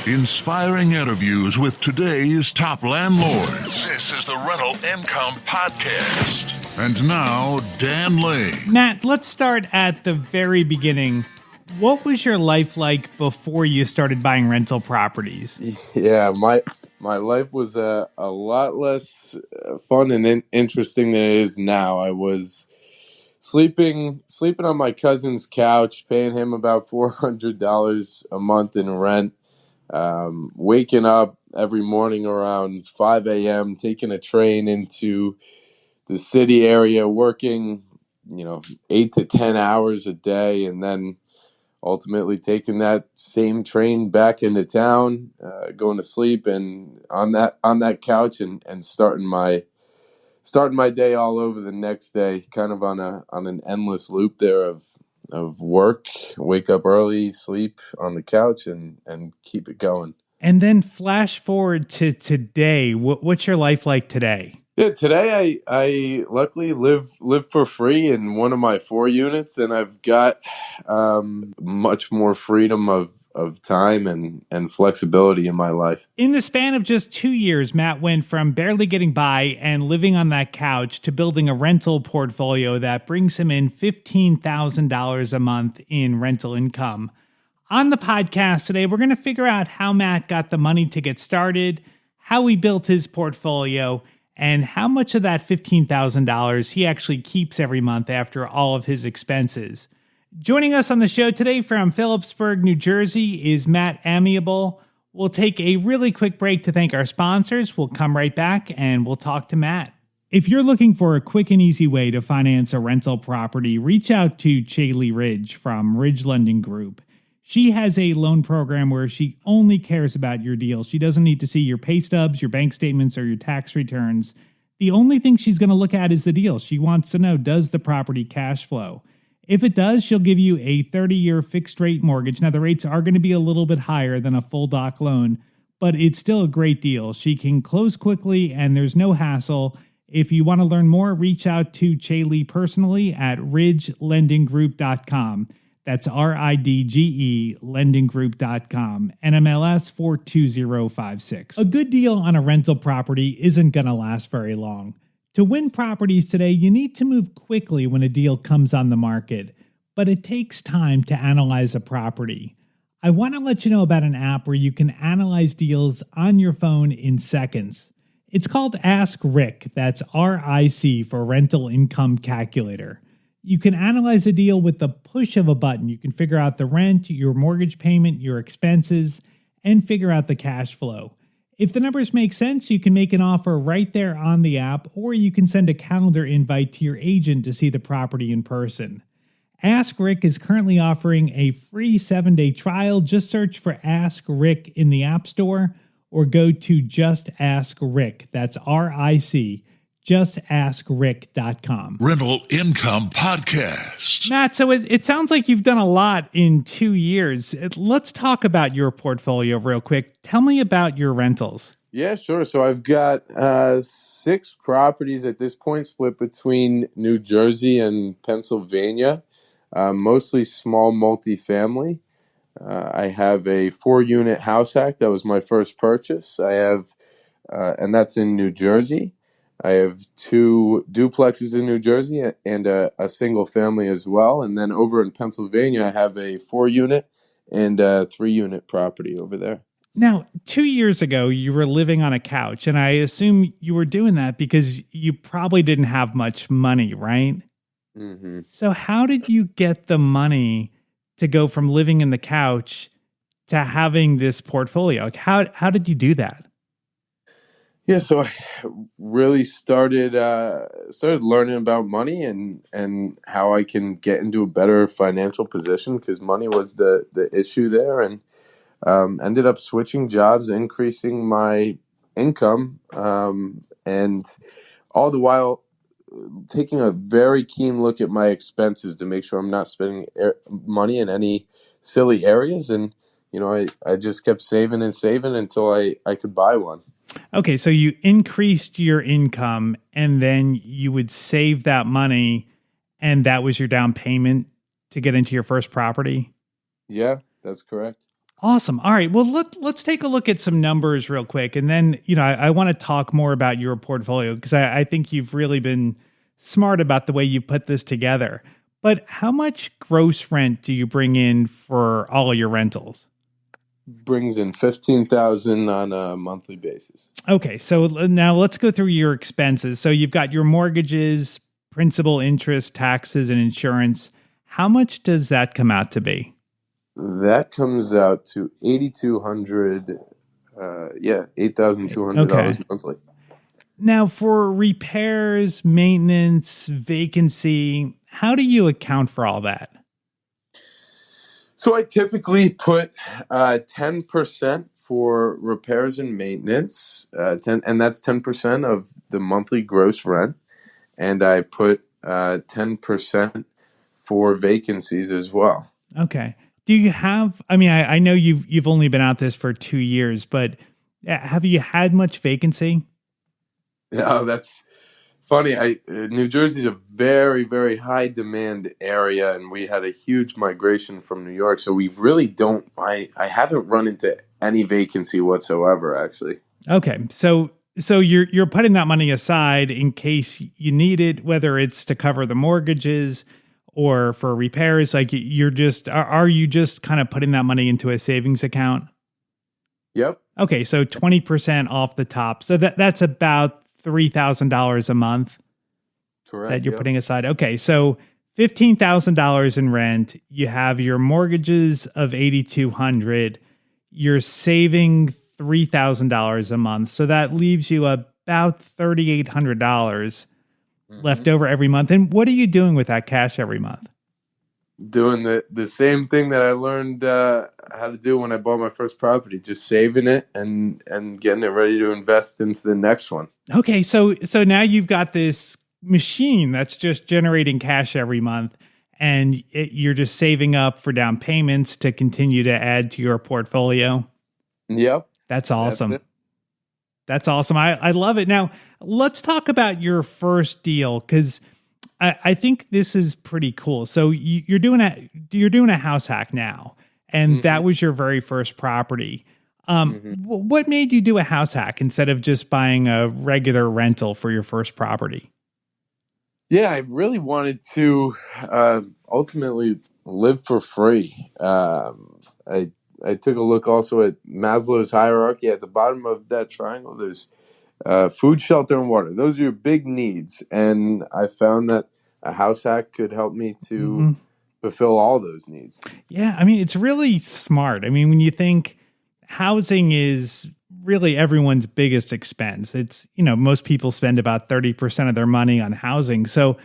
Inspiring interviews with today's top landlords. This is the Rental Income Podcast. And now, Dan Lane. Matt, let's start at the very beginning. What was your life like before you started buying rental properties? Yeah, my life was a lot less fun and interesting than it is now. I was sleeping on my cousin's couch, paying him about $400 a month in rent. Waking up every morning around 5 a.m., taking a train into the city area, working, 8 to 10 hours a day, and then ultimately taking that same train back into town, going to sleep and on that couch and starting my day all over the next day, kind of on an endless loop there of work, wake up early, sleep on the couch, and keep it going. And then flash forward to today. What's your life like today? Yeah, today I luckily live for free in one of my 4 units, and I've got much more freedom of time and flexibility in my life. In the span of just 2 years, Matt went from barely getting by and living on that couch to building a rental portfolio that brings him in $15,000 a month in rental income. On the podcast today, we're going to figure out how Matt got the money to get started, how he built his portfolio, and how much of that $15,000 he actually keeps every month after all of his expenses. Joining us on the show today from Phillipsburg, New Jersey is Matt Amabile. We'll take a really quick break to thank our sponsors. We'll come right back and we'll talk to Matt. If you're looking for a quick and easy way to finance a rental property, reach out to Chaley Ridge from Ridge Lending Group. She has a loan program where she only cares about your deal. She doesn't need to see your pay stubs, your bank statements, or your tax returns. The only thing she's going to look at is the deal. She wants to know, does the property cash flow? If it does, she'll give you a 30-year fixed-rate mortgage. Now, the rates are going to be a little bit higher than a full doc loan, but it's still a great deal. She can close quickly, and there's no hassle. If you want to learn more, reach out to Chaley personally at ridgelendinggroup.com. That's RIDGE lendinggroup.com, NMLS 42056. A good deal on a rental property isn't going to last very long. To win properties today, you need to move quickly when a deal comes on the market, but it takes time to analyze a property. I want to let you know about an app where you can analyze deals on your phone in seconds. It's called Ask Rick, that's RIC for Rental Income Calculator. You can analyze a deal with the push of a button. You can figure out the rent, your mortgage payment, your expenses, and figure out the cash flow. If the numbers make sense, you can make an offer right there on the app, or you can send a calendar invite to your agent to see the property in person. Ask Rick is currently offering a free 7-day trial. Just search for Ask Rick in the App Store or go to Just Ask Rick. That's RIC. JustAskRick.com. Rental Income Podcast. Matt, so it sounds like you've done a lot in 2 years. Let's talk about your portfolio real quick. Tell me about your rentals. Yeah, sure. So I've got 6 properties at this point, split between New Jersey and Pennsylvania, mostly small multifamily. I have a 4-unit house hack. That was my first purchase. I have, and that's in New Jersey. I have 2 duplexes in New Jersey and a single family as well. And then over in Pennsylvania, I have a 4-unit and a 3-unit property over there. Now, 2 years ago, you were living on a couch, and I assume you were doing that because you probably didn't have much money, right? Mm-hmm. So how did you get the money to go from living in the couch to having this portfolio? Like, how did you do that? Yeah, so I really started learning about money and how I can get into a better financial position, because money was the issue there, and ended up switching jobs, increasing my income, and all the while taking a very keen look at my expenses to make sure I'm not spending money in any silly areas. And I just kept saving and saving until I could buy one. Okay, so you increased your income and then you would save that money, and that was your down payment to get into your first property? Yeah, that's correct. Awesome. All right. Well, let's take a look at some numbers real quick. And then, I want to talk more about your portfolio because I think you've really been smart about the way you put this together. But how much gross rent do you bring in for all of your rentals? Brings in 15,000 on a monthly basis. Okay. So now let's go through your expenses. So you've got your mortgages, principal, interest, taxes, and insurance. How much does that come out to be? That comes out to 8,200. $8,200 Okay. monthly. Now, for repairs, maintenance, vacancy, how do you account for all that? So I typically put 10% for repairs and maintenance, and that's 10% of the monthly gross rent. And I put 10% for vacancies as well. Okay. Do you have? I mean, I know you've only been out this for 2 years, but have you had much vacancy? Yeah, that's funny. New Jersey's a very, very high demand area, and we had a huge migration from New York. So we really don't. I haven't run into any vacancy whatsoever, actually. Okay, so you're putting that money aside in case you need it, whether it's to cover the mortgages or for repairs. Like are you just kind of putting that money into a savings account? Yep. Okay, so 20% off the top. So that's about $3,000 a month Correct. that you're Yep. putting aside. Okay, so $15,000 in rent. You have your mortgages of 8,200. You're saving $3,000 a month, so that leaves you about $3,800 left over every month. And what are you doing with that cash every month? Doing the same thing that I learned how to do when I bought my first property, just saving it and getting it ready to invest into the next one. Okay, so now you've got this machine that's just generating cash every month, and you're just saving up for down payments to continue to add to your portfolio. Yep. That's That's awesome. it. That's awesome. I love it. Now, let's talk about your first deal because I think this is pretty cool. So you're doing a house hack now, and that was your very first property. What made you do a house hack instead of just buying a regular rental for your first property? Yeah, I really wanted to ultimately live for free. I took a look also at Maslow's hierarchy. At the bottom of that triangle, there's food, shelter, and water. Those are your big needs, and I found that a house hack could help me to fulfill all those needs. Yeah, I mean, it's really smart. I mean, when you think housing is really everyone's biggest expense, it's, most people spend about 30% of their money on housing. So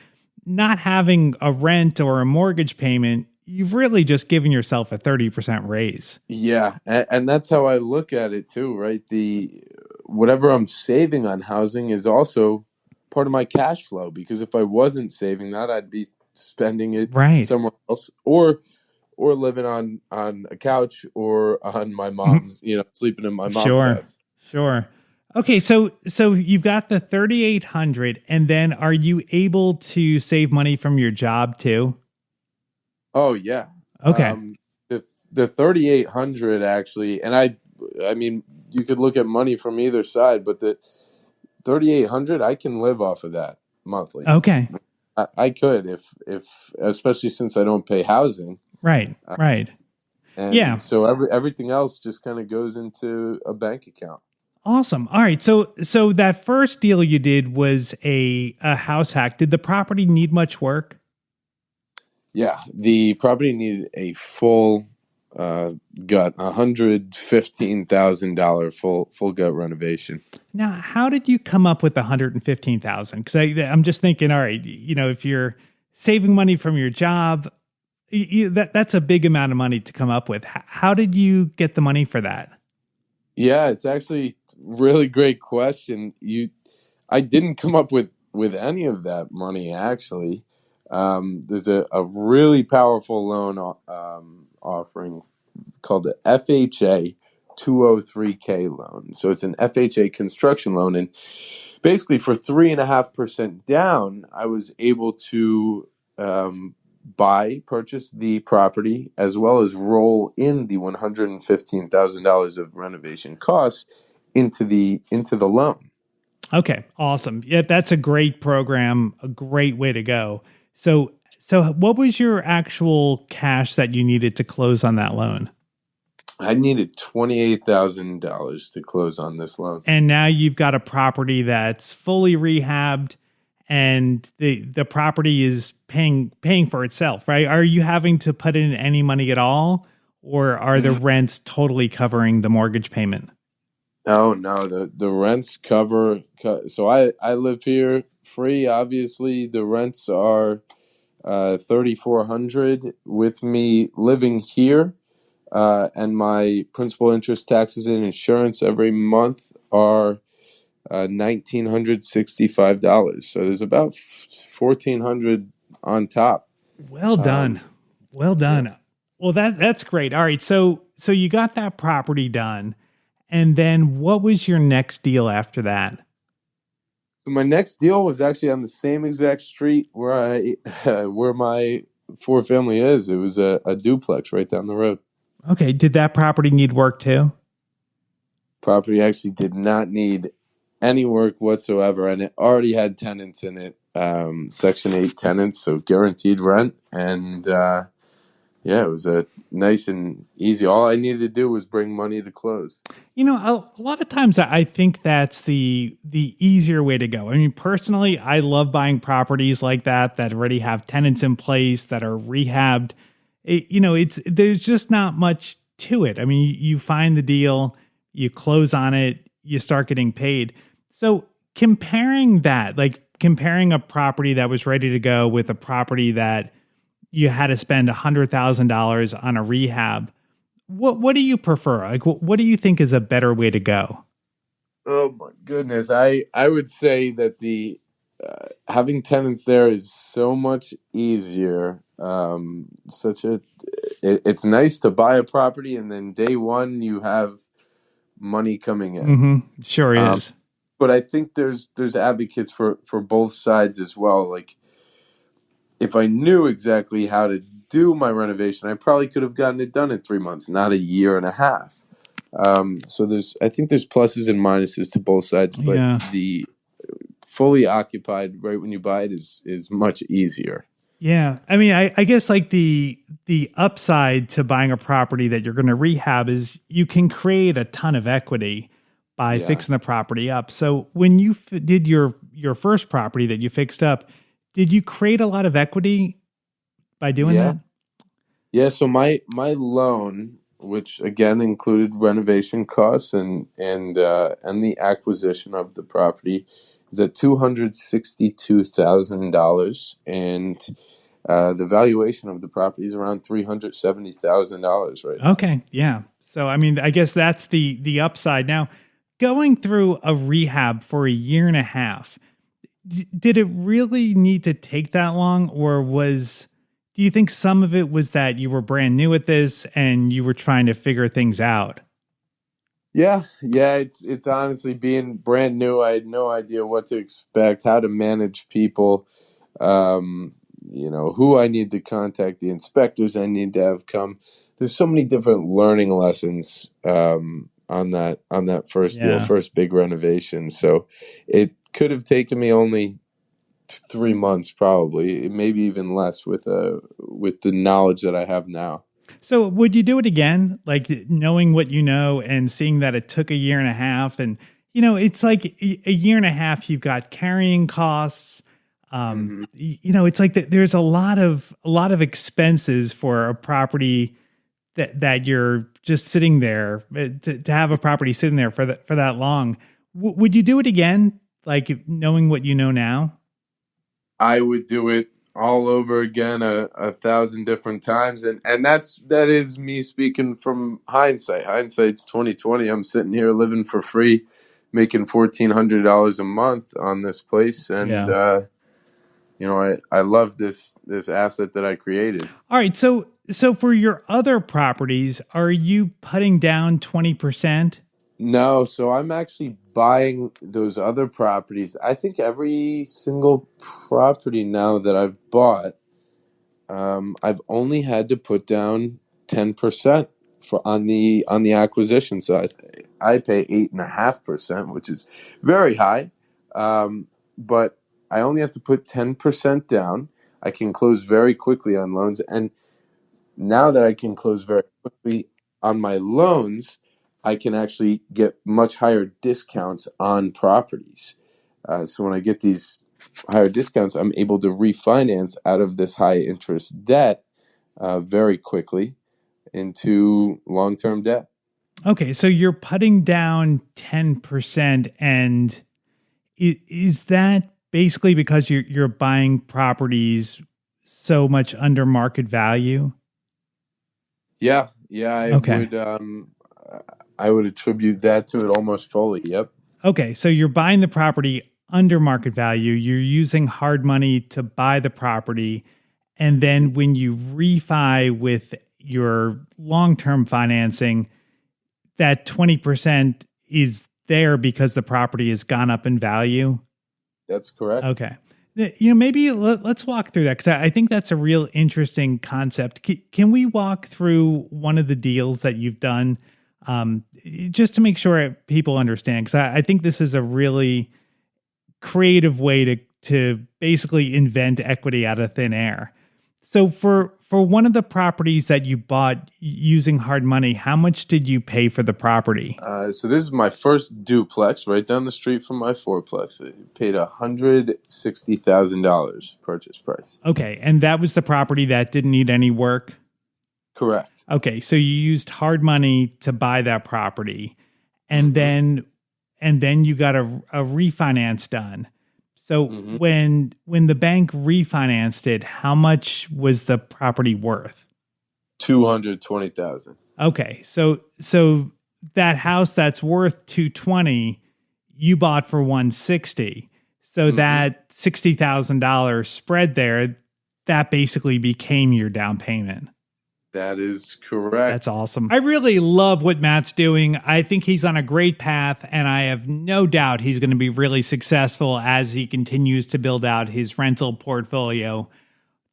not having a rent or a mortgage payment, you've really just given yourself a 30% raise. Yeah, and that's how I look at it too, right? The whatever I'm saving on housing is also part of my cash flow, because if I wasn't saving that, I'd be spending it Right. somewhere else, or living on a couch or on my mom's, sleeping in my mom's Sure. house. Sure. Okay, so you've got the 3,800, and then are you able to save money from your job too? Oh yeah. Okay. The 3,800 actually, and I mean you could look at money from either side, but the 3,800 I can live off of that monthly. Okay. I could if especially since I don't pay housing. Right. Right. And Yeah. so everything else just kind of goes into a bank account. Awesome. All right. So that first deal you did was a house hack. Did the property need much work? Yeah, the property needed a full gut, $115,000 full gut renovation. Now, how did you come up with 115,000? Because I'm just thinking, all right, if you're saving money from your job, that's a big amount of money to come up with. How did you get the money for that? Yeah, it's actually really great question. I didn't come up with any of that money actually. There's a really powerful loan offering called the FHA 203K loan. So it's an FHA construction loan, and basically for 3.5% down, I was able to purchase the property, as well as roll in the $115,000 of renovation costs into the loan. Okay, awesome. Yeah, that's a great program, a great way to go. So what was your actual cash that you needed to close on that loan? I needed $28,000 to close on this loan. And now you've got a property that's fully rehabbed and the property is paying for itself, right? Are you having to put in any money at all, or are the rents totally covering the mortgage payment? Oh no, the rents cover. So I live here free. Obviously, the rents are 3,400 with me living here, and my principal, interest, taxes, and insurance every month are $1,965. So there's about 1,400 on top. Well done. Well done. Yeah. Well, that's great. All right. So you got that property done. And then what was your next deal after that? So my next deal was actually on the same exact street where where my four family is. It was a duplex right down the road. Okay. Did that property need work too? Property actually did not need any work whatsoever, and it already had tenants in it, Section 8 tenants, so guaranteed rent. And yeah, it was a nice and easy. All I needed to do was bring money to close. You know, a lot of times I think that's the easier way to go. I mean, personally, I love buying properties like that already have tenants in place that are rehabbed. It's there's just not much to it. I mean, you find the deal, you close on it, you start getting paid. So comparing that, like comparing a property that was ready to go with a property that you had to spend $100,000 on a rehab. What do you prefer? Like, what do you think is a better way to go? Oh my goodness. I would say that the having tenants there is so much easier. It's nice to buy a property and then day one you have money coming in. Mm-hmm. Sure is. But I think there's advocates for both sides as well. Like, if I knew exactly how to do my renovation, I probably could have gotten it done in 3 months, not a year and a half. So I think there's pluses and minuses to both sides, but Yeah. the fully occupied right when you buy it is much easier. Yeah. I mean, I guess like the upside to buying a property that you're going to rehab is you can create a ton of equity by Yeah. fixing the property up. So when you did your first property that you fixed up, did you create a lot of equity by doing Yeah. that? Yeah, so my loan, which again included renovation costs and the acquisition of the property, is at $262,000, and the valuation of the property is around $370,000 right now. Okay, yeah. So I mean, I guess that's the upside. Now, going through a rehab for a year and a half, did it really need to take that long, or do you think some of it was that you were brand new at this and you were trying to figure things out? Yeah, it's honestly being brand new. I had no idea what to expect, how to manage people, um, who I need to contact, the inspectors I need to have come. There's so many different learning lessons on that first deal, Yeah. first big renovation. So it could have taken me only 3 months, probably, maybe even less with the knowledge that I have now. So would you do it again? Like knowing what you know and seeing that it took a year and a half, and it's like a year and a half. You've got carrying costs. It's like there's a lot of expenses for a property that you're just sitting there to have a property sitting there for that long. Would you do it again? Like knowing what you know now? I would do it all over again a thousand different times, and that is me speaking from hindsight. Hindsight's 2020. I'm sitting here living for free, making $1,400 a month on this place, and Yeah. I love this asset that I created. All right. So for your other properties, are you putting down 20%? No, so I'm actually buying those other properties. I think every single property now that I've bought, I've only had to put down 10% on the acquisition side. I pay 8.5%, which is very high, but I only have to put 10% down. I can close very quickly on loans, and now that I can close very quickly on my loans, I can actually get much higher discounts on properties. So when I get these higher discounts, I'm able to refinance out of this high interest debt very quickly into long-term debt. Okay, so you're putting down 10%, and is that basically because you're buying properties so much under market value? Yeah, Okay. I would attribute that to it almost fully. Yep. Okay, so you're buying the property under market value. You're using hard money to buy the property. And then when you refi with your long-term financing, that 20% is there because the property has gone up in value. That's correct. Okay. Maybe let's walk through that, because I think that's a real interesting concept. Can we walk through one of the deals that you've done, just to make sure people understand? Because I think this is a really creative way to basically invent equity out of thin air. So for one of the properties that you bought using hard money, how much did you pay for the property? So this is my first duplex right down the street from my fourplex. I paid $160,000 purchase price. Okay, and that was the property that didn't need any work? Correct. Okay, so you used hard money to buy that property, and then you got a refinance done. So when the bank refinanced it, how much was the property worth? $220,000. Okay, so that house that's worth $220, you bought for $160. So that $60,000 spread there, that basically became your down payment. That is correct. That's awesome. I really love what Matt's doing. I think he's on a great path, and I have no doubt he's going to be really successful as he continues to build out his rental portfolio.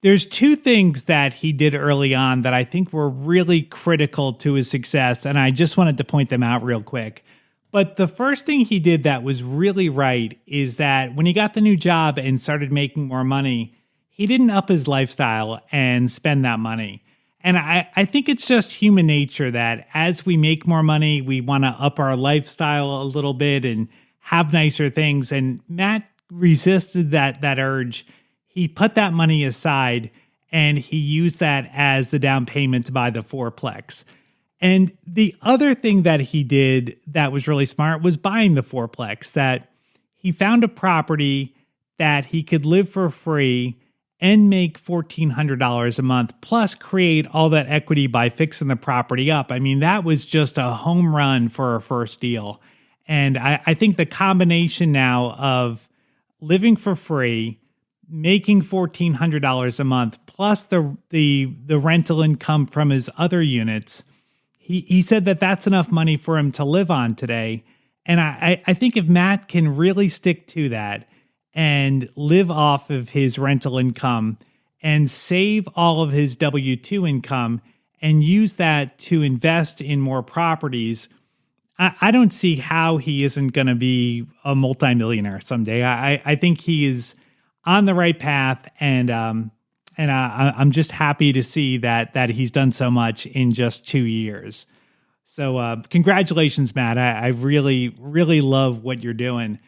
There's two things that he did early on that I think were really critical to his success, and I just wanted to point them out real quick. But the first thing he did that was really right is that when he got the new job and started making more money, he didn't up his lifestyle and spend that money. And I think it's just human nature that as we make more money, we want to up our lifestyle a little bit and have nicer things. And Matt resisted that urge. He put that money aside and he used that as the down payment to buy the fourplex. And the other thing that he did that was really smart was buying the fourplex, that he found a property that he could live for free and make $1,400 a month, plus create all that equity by fixing the property up. I mean, that was just a home run for a first deal. And I think the combination now of living for free, making $1,400 a month, plus the rental income from his other units, he said that that's enough money for him to live on today. And I think if Matt can really stick to that and live off of his rental income and save all of his W-2 income and use that to invest in more properties, I don't see how he isn't going to be a multimillionaire someday. I think he is on the right path, and I'm just happy to see that he's done so much in just 2 years. So congratulations, Matt. I really, really love what you're doing.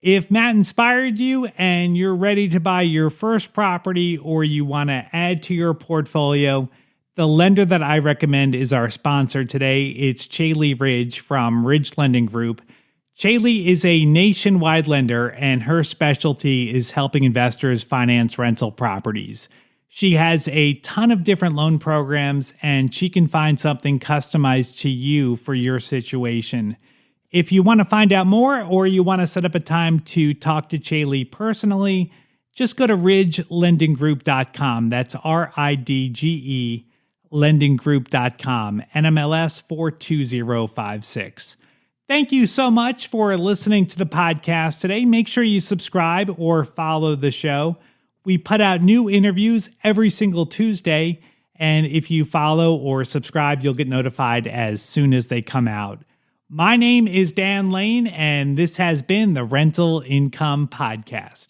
If Matt inspired you and you're ready to buy your first property or you want to add to your portfolio, the lender that I recommend is our sponsor today. It's Chaley Ridge from Ridge Lending Group. Chaley is a nationwide lender, and her specialty is helping investors finance rental properties. She has a ton of different loan programs, and she can find something customized to you for your situation. If you want to find out more or you want to set up a time to talk to Chaley personally, just go to ridgelendinggroup.com. That's RIDGE lendinggroup.com, NMLS 42056. Thank you so much for listening to the podcast today. Make sure you subscribe or follow the show. We put out new interviews every single Tuesday, and if you follow or subscribe, you'll get notified as soon as they come out. My name is Dan Lane, and this has been the Rental Income Podcast.